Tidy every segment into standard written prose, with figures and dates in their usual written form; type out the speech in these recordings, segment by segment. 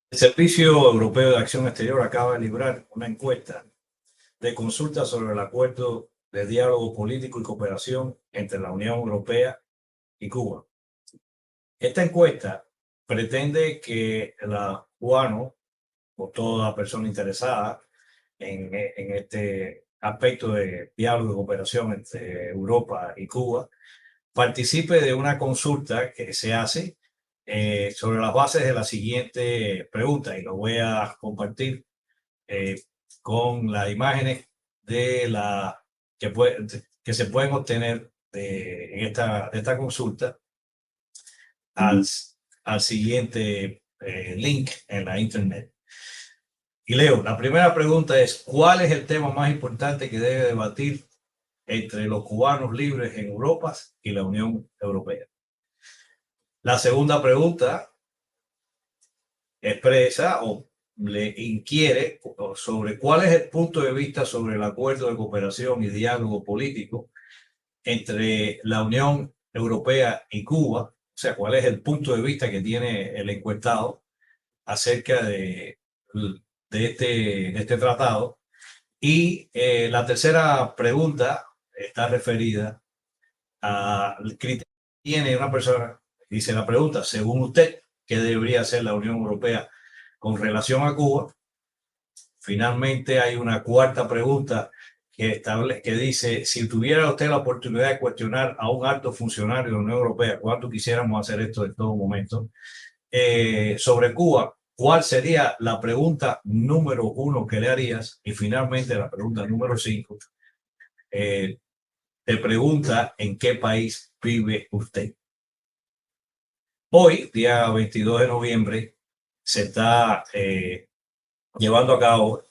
El Servicio Europeo de Acción Exterior acaba de librar una encuesta de consulta sobre el acuerdo de diálogo político y cooperación entre la Unión Europea y Cuba. Esta encuesta pretende que los cubanos o toda persona interesada en este aspecto de diálogo y cooperación entre Europa y Cuba participe de una consulta que se hace sobre las bases de la siguiente pregunta, y lo voy a compartir eh, con las imágenes de la que se pueden obtener en esta consulta al, al siguiente link en la internet. Y leo, la primera pregunta es: ¿cuál es el tema más importante que debe debatir entre los cubanos libres en Europa y la Unión Europea? La segunda pregunta expresa o le inquiere sobre cuál es el punto de vista sobre el acuerdo de cooperación y diálogo político entre la Unión Europea y Cuba, o sea, cuál es el punto de vista que tiene el encuestado acerca de este tratado. Y la tercera pregunta está referida al criterio que tiene una persona. Dice la pregunta: según usted, ¿qué debería hacer la Unión Europea con relación a Cuba? Finalmente hay una cuarta pregunta que dice: si tuviera usted la oportunidad de cuestionar a un alto funcionario de la Unión Europea, ¿cuánto quisiéramos hacer esto en todo momento? Sobre Cuba, ¿cuál sería la pregunta número 1 que le harías? Y finalmente la pregunta número 5 te pregunta: ¿en qué país vive usted? Hoy, día 22 de noviembre, se está llevando a cabo,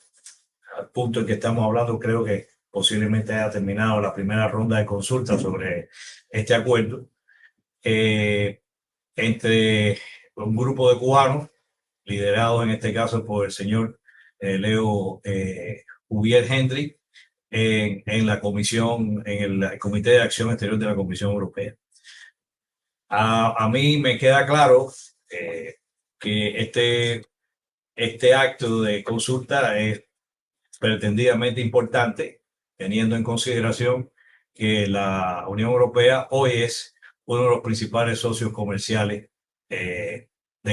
al punto en que estamos hablando, creo que posiblemente haya terminado la primera ronda de consulta sobre este acuerdo, entre un grupo de cubanos, liderado en este caso por el señor Leo Ubier Hendry, en la comisión, en el Comité de Acción Exterior de la Comisión Europea. A mí me queda claro que este acto de consulta es pretendidamente importante, teniendo en consideración que la Unión Europea hoy es uno de los principales socios comerciales de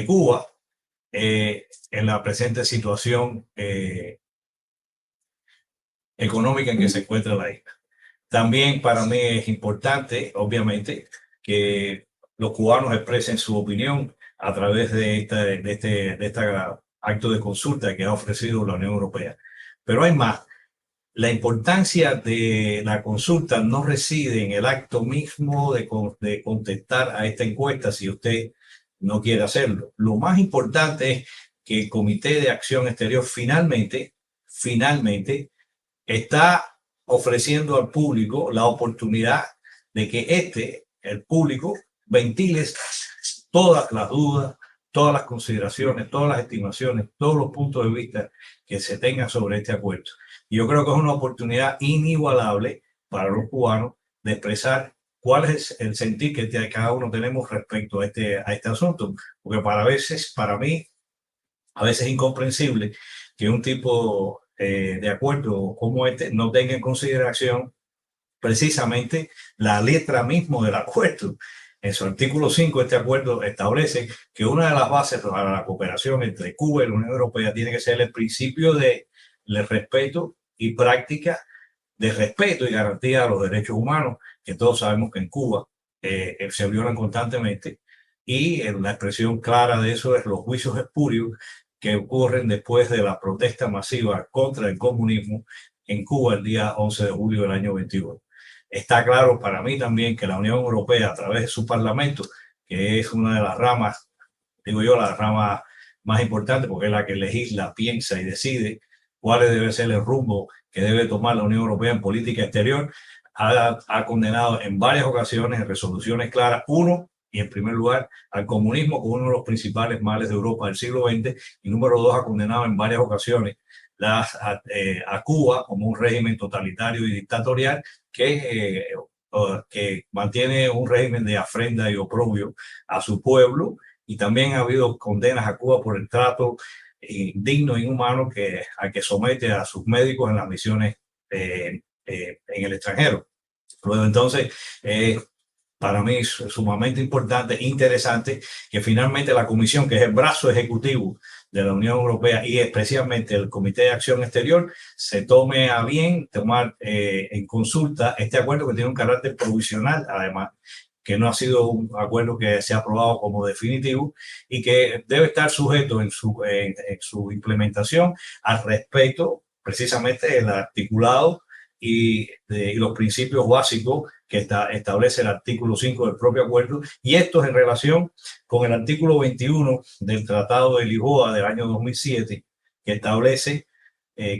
Cuba en la presente situación económica en que se encuentra la isla. También para mí es importante, obviamente, que los cubanos expresen su opinión a través de este acto de consulta que ha ofrecido la Unión Europea. Pero hay más. La importancia de la consulta no reside en el acto mismo de contestar a esta encuesta si usted no quiere hacerlo. Lo más importante es que el Comité de Acción Exterior finalmente está ofreciendo al público la oportunidad de que el público, ventile todas las dudas, todas las consideraciones, todas las estimaciones, todos los puntos de vista que se tengan sobre este acuerdo. Y yo creo que es una oportunidad inigualable para los cubanos de expresar cuál es el sentir que cada uno tenemos respecto a este asunto. Porque para mí, a veces es incomprensible que un tipo de acuerdo como este no tenga en consideración precisamente la letra mismo del acuerdo. En su artículo 5, este acuerdo establece que una de las bases para la cooperación entre Cuba y la Unión Europea tiene que ser el principio de respeto y práctica de respeto y garantía a los derechos humanos, que todos sabemos que en Cuba se violan constantemente, y la expresión clara de eso es los juicios espurios que ocurren después de la protesta masiva contra el comunismo en Cuba el día 11 de julio del año 21. Está claro para mí también que la Unión Europea, a través de su Parlamento, que es una de las ramas, digo yo, la rama más importante, porque es la que legisla, piensa y decide cuál debe ser el rumbo que debe tomar la Unión Europea en política exterior, ha condenado en varias ocasiones, en resoluciones claras, y en primer lugar, al comunismo como uno de los principales males de Europa del siglo XX, y número 2, ha condenado en varias ocasiones a Cuba como un régimen totalitario y dictatorial que mantiene un régimen de afrenta y oprobio a su pueblo, y también ha habido condenas a Cuba por el trato indigno e inhumano a que somete a sus médicos en las misiones en el extranjero. Luego, entonces, para mí es sumamente importante, interesante, que finalmente la Comisión, que es el brazo ejecutivo de la Unión Europea y especialmente el Comité de Acción Exterior, se tome a bien tomar en consulta este acuerdo que tiene un carácter provisional, además, que no ha sido un acuerdo que se ha aprobado como definitivo y que debe estar sujeto en su implementación al respeto precisamente del articulado y los principios básicos que establece el artículo 5 del propio acuerdo, y esto es en relación con el artículo 21 del Tratado de Lisboa del año 2007, que establece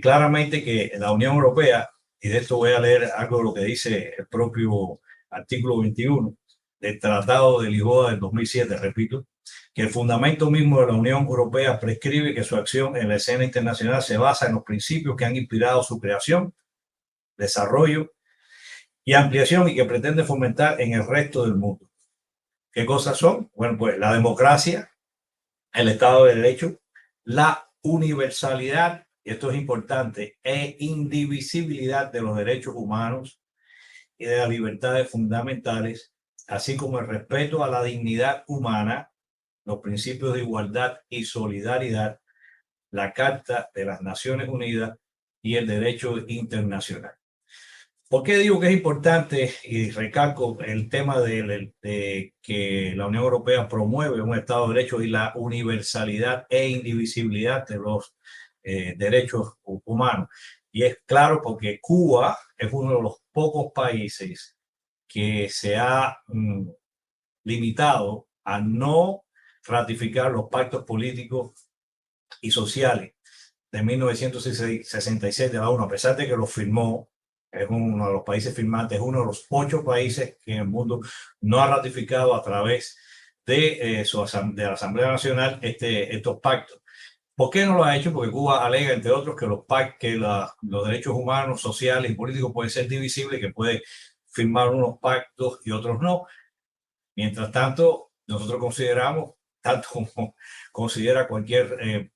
claramente que la Unión Europea, y de esto voy a leer algo de lo que dice el propio artículo 21 del Tratado de Lisboa del 2007, repito, que el fundamento mismo de la Unión Europea prescribe que su acción en la escena internacional se basa en los principios que han inspirado su creación, desarrollo y ampliación y que pretende fomentar en el resto del mundo. ¿Qué cosas son? Bueno, pues la democracia, el Estado de Derecho, la universalidad, y esto es importante, e indivisibilidad de los derechos humanos y de las libertades fundamentales, así como el respeto a la dignidad humana, los principios de igualdad y solidaridad, la Carta de las Naciones Unidas y el derecho internacional. ¿Por qué digo que es importante y recalco el tema de que la Unión Europea promueve un Estado de Derecho y la universalidad e indivisibilidad de los derechos humanos? Y es claro porque Cuba es uno de los pocos países que se ha limitado a no ratificar los pactos políticos y sociales de 1966 de la ONU, a pesar de que lo firmó. Es uno de los países firmantes, es uno de los 8 países que en el mundo no ha ratificado a través de la Asamblea Nacional estos pactos. ¿Por qué no lo ha hecho? Porque Cuba alega, entre otros, que los derechos humanos, sociales y políticos pueden ser divisibles, que puede firmar unos pactos y otros no. Mientras tanto, nosotros consideramos, tanto como considera cualquier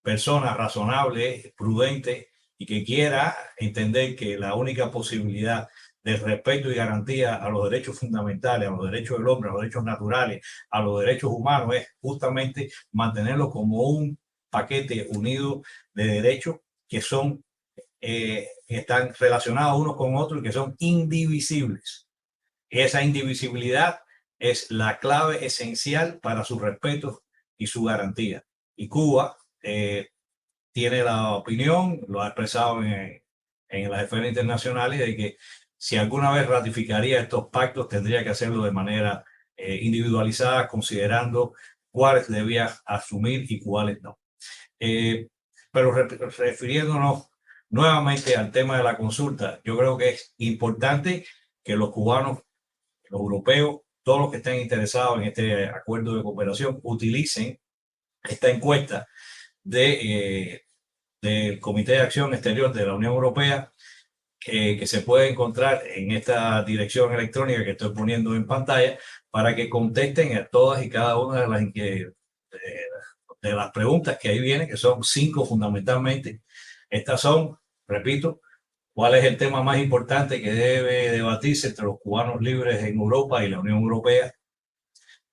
persona razonable, prudente y que quiera entender que la única posibilidad de respeto y garantía a los derechos fundamentales, a los derechos del hombre, a los derechos naturales, a los derechos humanos, es justamente mantenerlo como un paquete unido de derechos que están relacionados unos con otros y que son indivisibles. Esa indivisibilidad es la clave esencial para su respeto y su garantía. Y Cuba tiene la opinión, lo ha expresado en las esferas internacionales, de que si alguna vez ratificaría estos pactos, tendría que hacerlo de manera individualizada, considerando cuáles debía asumir y cuáles no. Pero refiriéndonos nuevamente al tema de la consulta, yo creo que es importante que los cubanos, los europeos, todos los que estén interesados en este acuerdo de cooperación, utilicen esta encuesta del Comité de Acción Exterior de la Unión Europea, que se puede encontrar en esta dirección electrónica que estoy poniendo en pantalla, para que contesten a todas y cada una de las preguntas que ahí vienen, que son 5 fundamentalmente. Estas son, repito, ¿cuál es el tema más importante que debe debatirse entre los cubanos libres en Europa y la Unión Europea?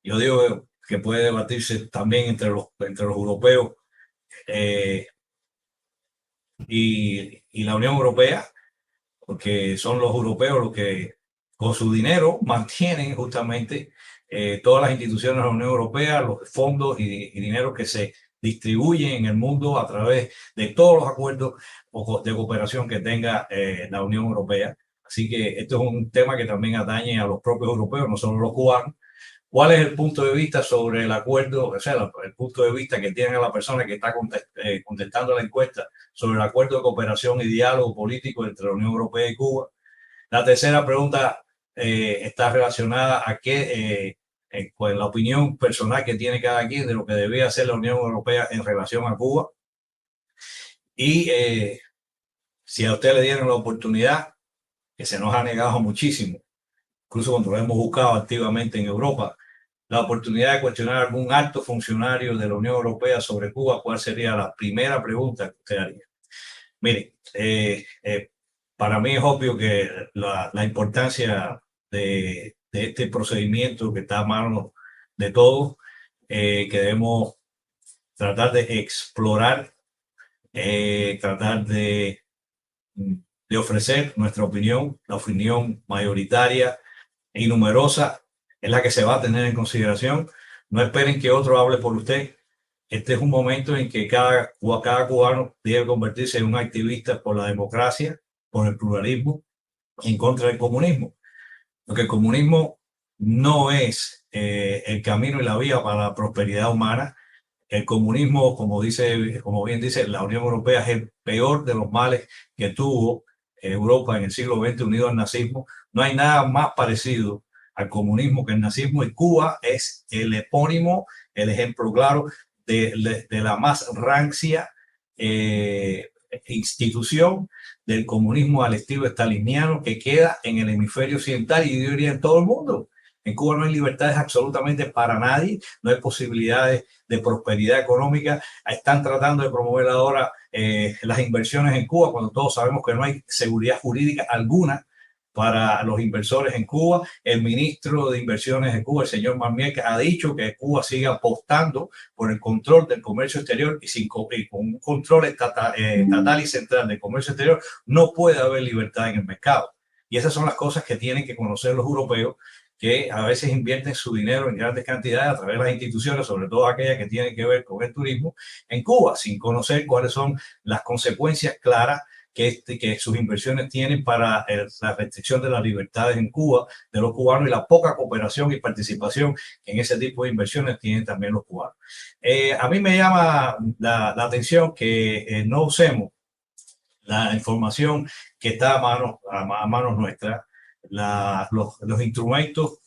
Yo digo que puede debatirse también entre los europeos y la Unión Europea, porque son los europeos los que con su dinero mantienen justamente todas las instituciones de la Unión Europea, los fondos y dinero que se distribuyen en el mundo a través de todos los acuerdos de cooperación que tenga la Unión Europea. Así que esto es un tema que también atañe a los propios europeos, no solo los cubanos. ¿Cuál es el punto de vista sobre el acuerdo? O sea, el punto de vista que tiene la persona que está contestando la encuesta sobre el acuerdo de cooperación y diálogo político entre la Unión Europea y Cuba. La tercera pregunta está relacionada a pues la opinión personal que tiene cada quien de lo que debía hacer la Unión Europea en relación a Cuba. Y si a usted le dieron la oportunidad, que se nos ha negado muchísimo, incluso cuando lo hemos buscado activamente en Europa, la oportunidad de cuestionar a algún alto funcionario de la Unión Europea sobre Cuba, ¿cuál sería la primera pregunta que usted haría? Mire, para mí es obvio que la importancia de este procedimiento que está a mano de todos, que debemos tratar de explorar, tratar de ofrecer nuestra opinión, la opinión mayoritaria y numerosa es la que se va a tener en consideración. No esperen que otro hable por usted. Este es un momento en que cada cubano debe convertirse en un activista por la democracia, por el pluralismo, en contra del comunismo. Porque el comunismo no es el camino y la vía para la prosperidad humana. El comunismo, como bien dice, la Unión Europea es el peor de los males que tuvo Europa en el siglo XX unido al nazismo. No hay nada más parecido al comunismo que el nazismo, y Cuba es el epónimo, el ejemplo claro de la más rancia institución del comunismo al estilo staliniano que queda en el hemisferio occidental y yo diría en todo el mundo. En Cuba no hay libertades absolutamente para nadie, no hay posibilidades de prosperidad económica. Están tratando de promover ahora las inversiones en Cuba cuando todos sabemos que no hay seguridad jurídica alguna para los inversores en Cuba. El ministro de Inversiones de Cuba, el señor Marmier, ha dicho que Cuba sigue apostando por el control del comercio exterior y con un control estatal y central del comercio exterior no puede haber libertad en el mercado. Y esas son las cosas que tienen que conocer los europeos, que a veces invierten su dinero en grandes cantidades a través de las instituciones, sobre todo aquellas que tienen que ver con el turismo, en Cuba, sin conocer cuáles son las consecuencias claras que sus inversiones tienen para la restricción de las libertades en Cuba de los cubanos y la poca cooperación y participación en ese tipo de inversiones tienen también los cubanos. A mí me llama la atención que no usemos la información que está a manos nuestras, los instrumentos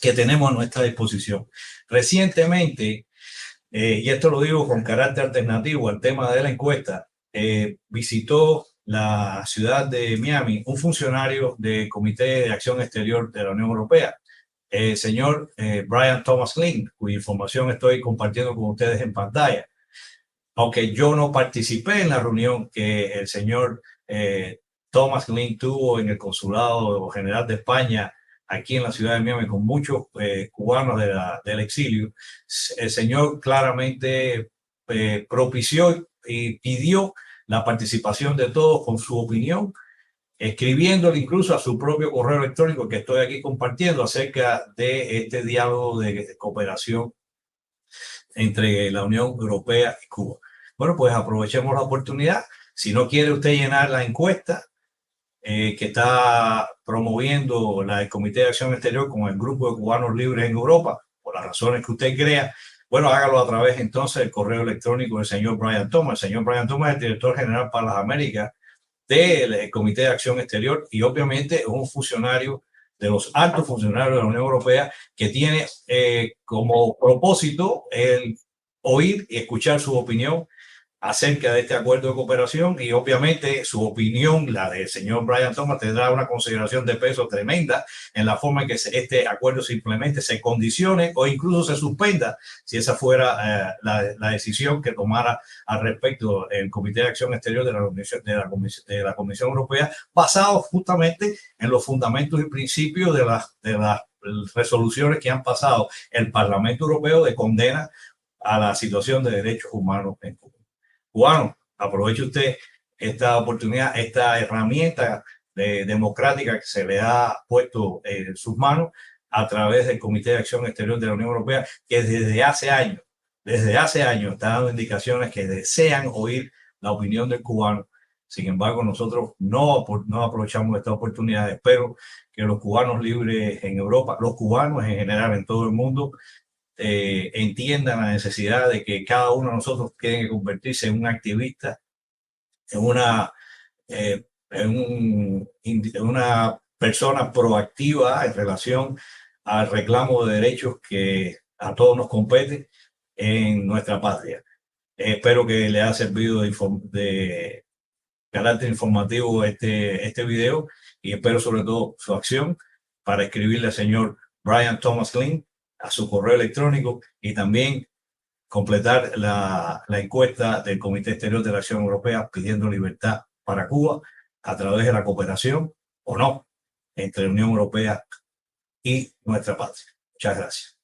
que tenemos a nuestra disposición. Recientemente, y esto lo digo con carácter alternativo al tema de la encuesta, visitó la ciudad de Miami un funcionario del Comité de Acción Exterior de la Unión Europea, el señor Brian Thomas Lynn, cuya información estoy compartiendo con ustedes en pantalla. Aunque yo no participé en la reunión que el señor Thomas Lynn tuvo en el Consulado General de España aquí en la ciudad de Miami con muchos cubanos del exilio, el señor claramente propició y pidió la participación de todos con su opinión, escribiéndole incluso a su propio correo electrónico que estoy aquí compartiendo acerca de este diálogo de cooperación entre la Unión Europea y Cuba. Bueno, pues aprovechemos la oportunidad. Si no quiere usted llenar la encuesta que está promoviendo el Comité de Acción Exterior con el Grupo de Cubanos Libres en Europa, por las razones que usted crea, bueno, hágalo a través entonces del correo electrónico del señor Brian Thomas. El señor Brian Thomas es el director general para las Américas del Comité de Acción Exterior y obviamente es un funcionario de los altos funcionarios de la Unión Europea que tiene como propósito el oír y escuchar su opinión acerca de este acuerdo de cooperación, y obviamente su opinión, la del señor Brian Thomas, tendrá una consideración de peso tremenda en la forma en que este acuerdo se implemente, se condicione o incluso se suspenda, si esa fuera la decisión que tomara al respecto el Comité de Acción Exterior de la Comisión Europea, basado justamente en los fundamentos y principios de las resoluciones que han pasado el Parlamento Europeo de condena a la situación de derechos humanos en Cuba. Cubano, aproveche usted esta oportunidad, esta herramienta democrática que se le ha puesto en sus manos a través del Comité de Acción Exterior de la Unión Europea, que desde hace años está dando indicaciones que desean oír la opinión del cubano. Sin embargo, nosotros no aprovechamos esta oportunidad. Espero que los cubanos libres en Europa, los cubanos en general en todo el mundo, entiendan la necesidad de que cada uno de nosotros tiene que convertirse en un activista, en una persona proactiva en relación al reclamo de derechos que a todos nos compete en nuestra patria. Espero que le haya servido de carácter informativo este video, y espero sobre todo su acción para escribirle al señor Brian Thomas Lynn a su correo electrónico y también completar la encuesta del Comité Exterior de la Acción Europea pidiendo libertad para Cuba a través de la cooperación o no entre la Unión Europea y nuestra patria. Muchas gracias.